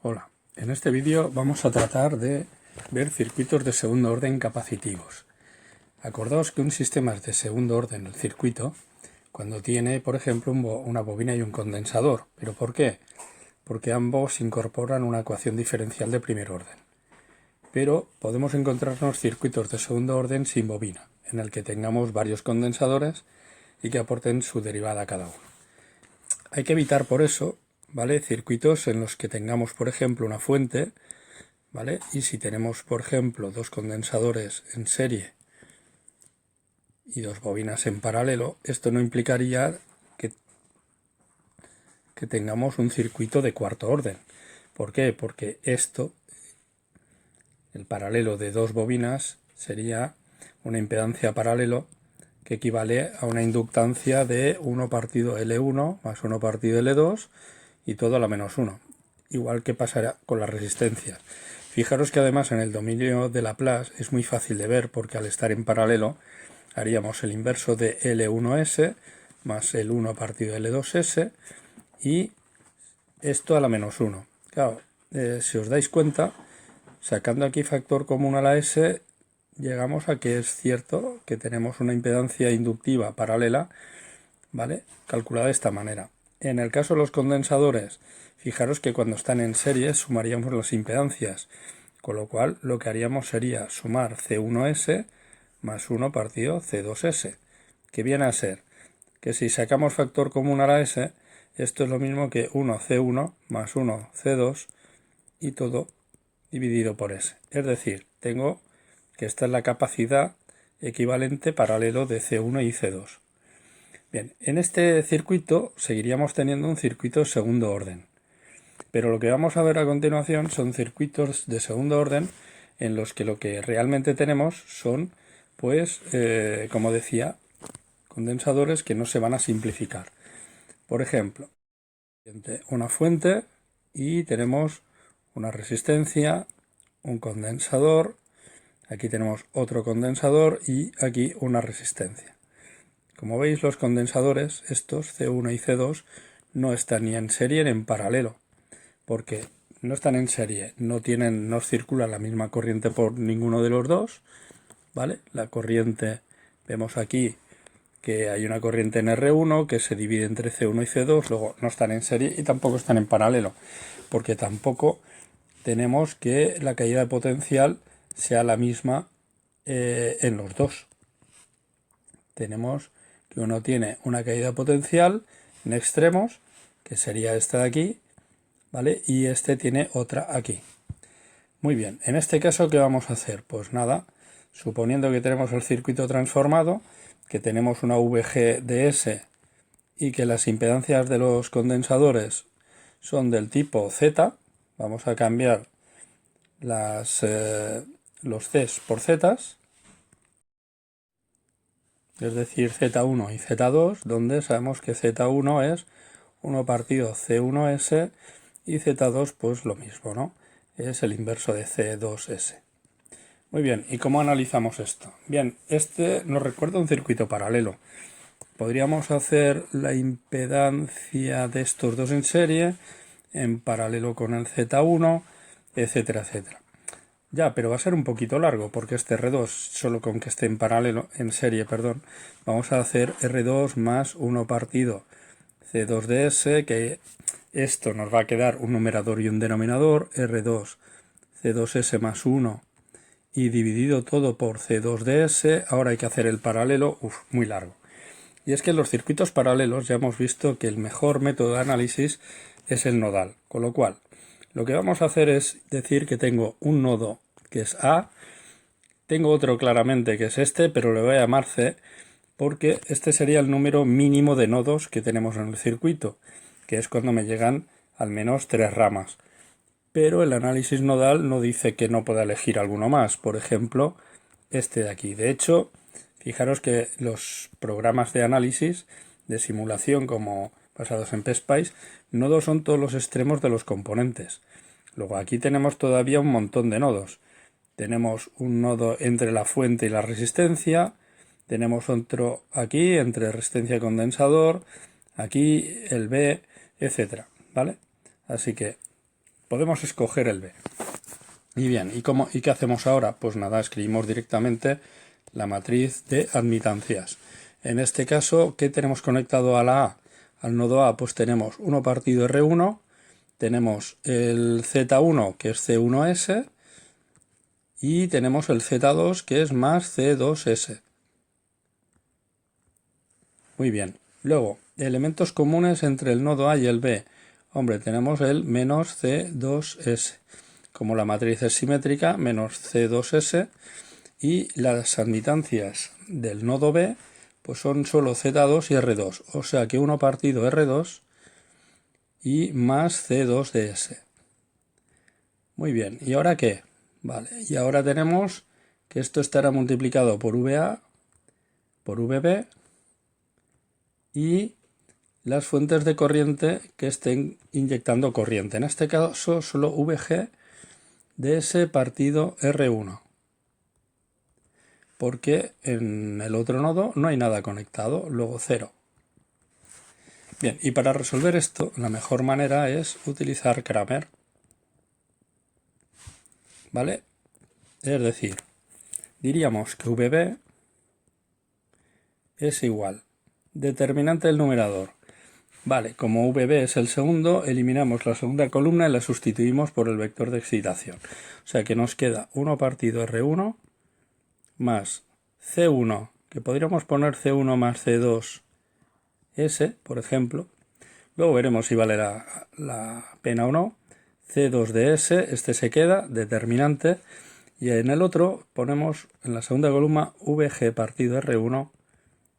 Hola, en este vídeo vamos a tratar de ver circuitos de segundo orden capacitivos. Acordaos que un sistema es de segundo orden el circuito cuando tiene, por ejemplo, una bobina y un condensador. ¿Pero por qué? Porque ambos incorporan una ecuación diferencial de primer orden. Pero podemos encontrarnos circuitos de segundo orden sin bobina, en el que tengamos varios condensadores y que aporten su derivada a cada uno. Hay que evitar por eso, ¿vale?, circuitos en los que tengamos, por ejemplo, una fuente, ¿vale? Y si tenemos, por ejemplo, dos condensadores en serie y dos bobinas en paralelo, esto no implicaría que tengamos un circuito de cuarto orden. ¿Por qué? Porque el paralelo de dos bobinas, sería una impedancia paralelo que equivale a una inductancia de 1 partido L1 más 1 partido L2 y todo a la menos 1. Igual que pasará con las resistencias. Fijaros que además en el dominio de Laplace es muy fácil de ver, porque al estar en paralelo haríamos el inverso de L1S más el 1 partido L2S y esto a la menos 1. Claro, si os dais cuenta, sacando aquí factor común a la S, llegamos a que es cierto que tenemos una impedancia inductiva paralela, ¿vale?, calculada de esta manera. En el caso de los condensadores, fijaros que cuando están en serie sumaríamos las impedancias, con lo cual lo que haríamos sería sumar C1S más 1 partido C2S, que viene a ser que si sacamos factor común a la S, esto es lo mismo que 1C1 más 1C2 y todo dividido por S. Es decir, tengo que esta es la capacidad equivalente paralelo de C1 y C2. Bien, en este circuito seguiríamos teniendo un circuito de segundo orden. Pero lo que vamos a ver a continuación son circuitos de segundo orden en los que lo que realmente tenemos son, pues, como decía, condensadores que no se van a simplificar. Por ejemplo, una fuente y tenemos una resistencia, un condensador, aquí tenemos otro condensador y aquí una resistencia. Como veis, los condensadores, estos C1 y C2, no están ni en serie ni en paralelo, porque no están en serie, no circula la misma corriente por ninguno de los dos, ¿vale? La corriente, vemos aquí que hay una corriente en R1 que se divide entre C1 y C2, luego no están en serie y tampoco están en paralelo, porque tampoco tenemos que la caída de potencial sea la misma en los dos. Tenemos que uno tiene una caída potencial en extremos, que sería esta de aquí, ¿vale? Y este tiene otra aquí. Muy bien, en este caso, ¿qué vamos a hacer? Pues nada, suponiendo que tenemos el circuito transformado, que tenemos una VGDS y que las impedancias de los condensadores son del tipo Z, vamos a cambiar los Cs por Zs, es decir, Z1 y Z2, donde sabemos que Z1 es 1 partido C1S y Z2 pues lo mismo, ¿no? Es el inverso de C2S. Muy bien, ¿y cómo analizamos esto? Bien, este nos recuerda un circuito paralelo. Podríamos hacer la impedancia de estos dos en serie, en paralelo con el Z1, etcétera, etcétera. Ya, pero va a ser un poquito largo, porque este R2, solo con que esté en paralelo, en serie, perdón, vamos a hacer R2 más 1 partido C2ds, que esto nos va a quedar un numerador y un denominador, R2 C2s más 1 y dividido todo por C2ds. Ahora hay que hacer el paralelo, muy largo. Y es que en los circuitos paralelos ya hemos visto que el mejor método de análisis es el nodal, con lo cual lo que vamos a hacer es decir que tengo un nodo que es A, tengo otro claramente que es este, pero le voy a llamar C, porque este sería el número mínimo de nodos que tenemos en el circuito, que es cuando me llegan al menos 3 ramas. Pero el análisis nodal no dice que no pueda elegir alguno más, por ejemplo, este de aquí. De hecho, fijaros que los programas de análisis, de simulación, como basados en PSPICE, nodos son todos los extremos de los componentes. Luego aquí tenemos todavía un montón de nodos. Tenemos un nodo entre la fuente y la resistencia, tenemos otro aquí entre resistencia y condensador, aquí el B, etcétera, ¿vale? Así que podemos escoger el b. Y bien, ¿y qué hacemos ahora? Pues nada, escribimos directamente la matriz de admitancias. En este caso, ¿qué tenemos conectado a la A? Al nodo A pues tenemos 1 partido R1, tenemos el Z1 que es C1S y tenemos el Z2 que es más C2S. Muy bien. Luego, elementos comunes entre el nodo A y el B. Hombre, tenemos el menos C2S. Como la matriz es simétrica, menos C2S, y las admitancias del nodo B pues son solo Z2 y R2, o sea que 1 partido R2 y más C2 de S. Muy bien, ¿y ahora qué? Vale, y ahora tenemos que esto estará multiplicado por VA, por VB y las fuentes de corriente que estén inyectando corriente. En este caso solo VG de S partido R1. Porque en el otro nodo no hay nada conectado, luego 0. Bien, y para resolver esto, la mejor manera es utilizar Cramer. ¿Vale? Es decir, diríamos que VB es igual. Determinante del numerador. Vale, como VB es el segundo, eliminamos la segunda columna y la sustituimos por el vector de excitación. O sea que nos queda 1 partido R1 más C1, que podríamos poner C1 más C2 S, por ejemplo. Luego veremos si vale la pena o no. C2 de S, este se queda, determinante. Y en el otro ponemos en la segunda columna VG partido R1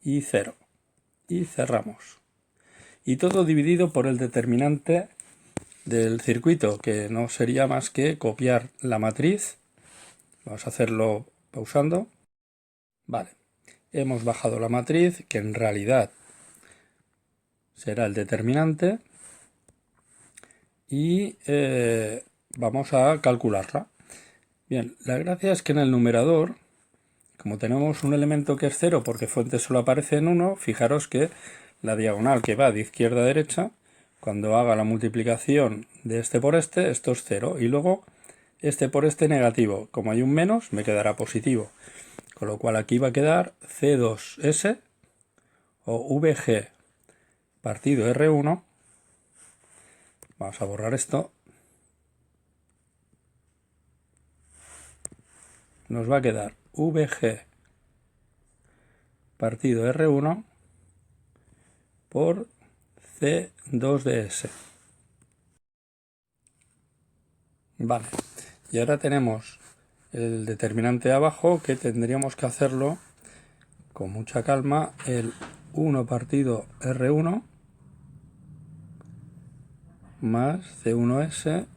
y 0. Y cerramos. Y todo dividido por el determinante del circuito, que no sería más que copiar la matriz. Vamos a hacerlo pausando. Vale, hemos bajado la matriz, que en realidad será el determinante, y vamos a calcularla. Bien, la gracia es que en el numerador, como tenemos un elemento que es 0 porque fuente solo aparece en 1, fijaros que la diagonal que va de izquierda a derecha, cuando haga la multiplicación de este por este, esto es 0, y luego este por este negativo. Como hay un menos, me quedará positivo. Con lo cual aquí va a quedar C2S o VG partido R1. Vamos a borrar esto. Nos va a quedar VG partido R1 por C2 de S. Vale, y ahora tenemos el determinante abajo, que tendríamos que hacerlo con mucha calma. El 1 partido R1 más C1S.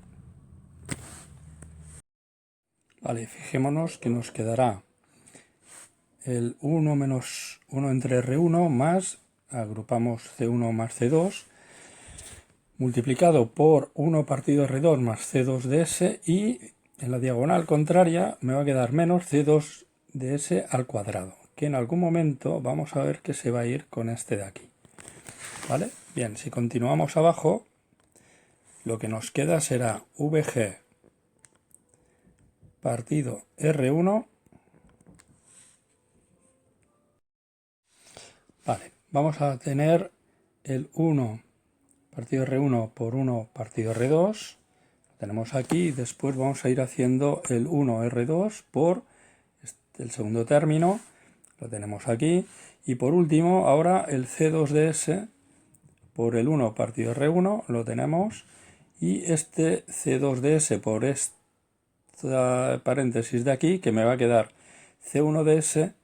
Vale, fijémonos que nos quedará el 1 menos 1 entre R1 más, agrupamos C1 más C2, multiplicado por 1 partido R2 más C2 de S, y en la diagonal contraria me va a quedar menos C2 de S al cuadrado, que en algún momento vamos a ver que se va a ir con este de aquí. ¿Vale? Bien, si continuamos abajo, lo que nos queda será VG partido R1. Vale, vamos a tener el 1 partido R1 por 1 partido R2. Lo tenemos aquí. Después vamos a ir haciendo el 1 R2 por el segundo término. Lo tenemos aquí. Y por último, ahora el C2 de S por el 1 partido R1 lo tenemos. Y este C2 de S por esta paréntesis de aquí, que me va a quedar C1 de S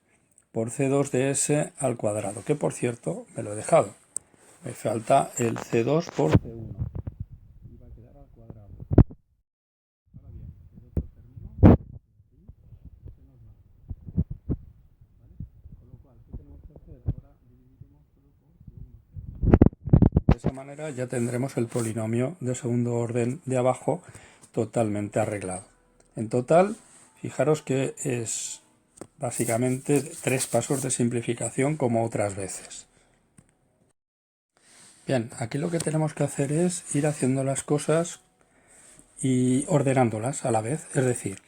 por C2 de S al cuadrado, que por cierto me lo he dejado. Me falta el C2 por C1. Y va a quedar al cuadrado. Ahora bien, el otro término, se nos va. ¿Vale? Con lo cual, ¿qué tenemos que hacer? Ahora dividiremos solo por C1. De esa manera ya tendremos el polinomio de segundo orden de abajo totalmente arreglado. En total, fijaros que es básicamente 3 pasos de simplificación como otras veces. Bien, aquí lo que tenemos que hacer es ir haciendo las cosas y ordenándolas a la vez, es decir,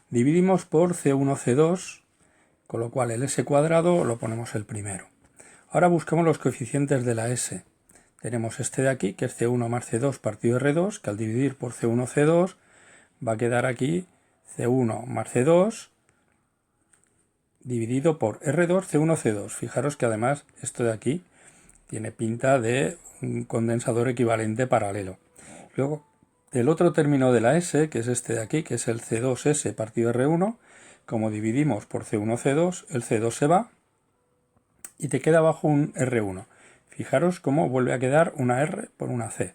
dividimos por C1, C2, con lo cual el S cuadrado lo ponemos el primero. Ahora buscamos los coeficientes de la S. Tenemos este de aquí, que es C1 más C2 partido R2, que al dividir por C1, C2 va a quedar aquí C1 más C2 dividido por R2, C1, C2. Fijaros que además esto de aquí tiene pinta de un condensador equivalente paralelo. Luego, el otro término de la S, que es este de aquí, que es el C2S partido R1, como dividimos por C1, C2, el C2 se va y te queda abajo un R1. Fijaros cómo vuelve a quedar una R por una C.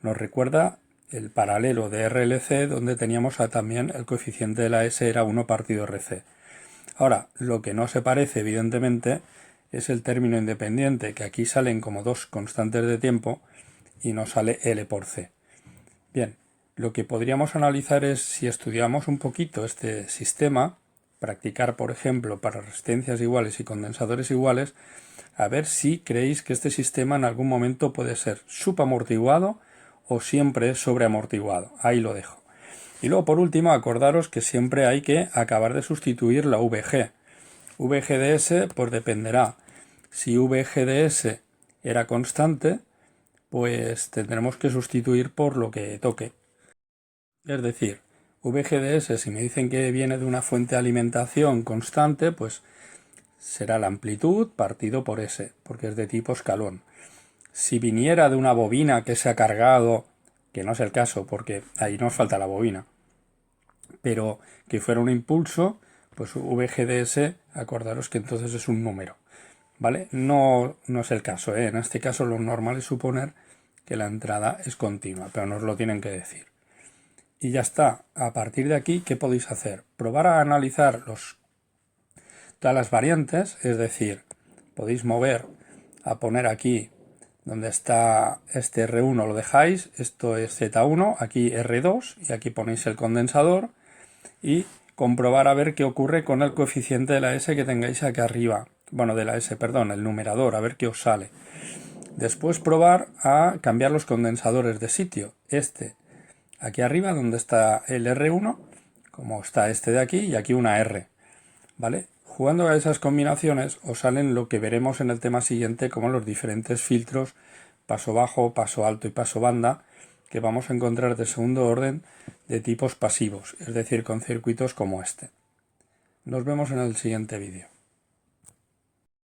Nos recuerda el paralelo de RLC, donde teníamos también el coeficiente de la S era 1 partido RC. Ahora, lo que no se parece, evidentemente, es el término independiente, que aquí salen como dos constantes de tiempo y nos sale L por C. Bien, lo que podríamos analizar es, si estudiamos un poquito este sistema, practicar, por ejemplo, para resistencias iguales y condensadores iguales, a ver si creéis que este sistema en algún momento puede ser subamortiguado o siempre es sobreamortiguado. Ahí lo dejo. Y luego, por último, acordaros que siempre hay que acabar de sustituir la VG. VG de S, pues dependerá. Si VG de S era constante, pues tendremos que sustituir por lo que toque. Es decir, VGDS, si me dicen que viene de una fuente de alimentación constante, pues será la amplitud partido por S, porque es de tipo escalón. Si viniera de una bobina que se ha cargado, que no es el caso, porque ahí nos falta la bobina, pero que fuera un impulso, pues VGDS, acordaros que entonces es un número, ¿vale? No es el caso, ¿eh? En este caso lo normal es suponer que la entrada es continua, pero nos lo tienen que decir. Y ya está. A partir de aquí, ¿qué podéis hacer? Probar a analizar todas las variantes, es decir, podéis mover a poner aquí donde está este R1 lo dejáis, esto es Z1, aquí R2 y aquí ponéis el condensador y comprobar a ver qué ocurre con el coeficiente de la S que tengáis aquí arriba. Bueno, de la S, perdón, el numerador, a ver qué os sale. Después probar a cambiar los condensadores de sitio. Aquí arriba donde está el R1, como está este de aquí, y aquí una R, ¿vale? Jugando a esas combinaciones os salen lo que veremos en el tema siguiente, como los diferentes filtros, paso bajo, paso alto y paso banda, que vamos a encontrar de segundo orden de tipos pasivos, es decir, con circuitos como este. Nos vemos en el siguiente vídeo.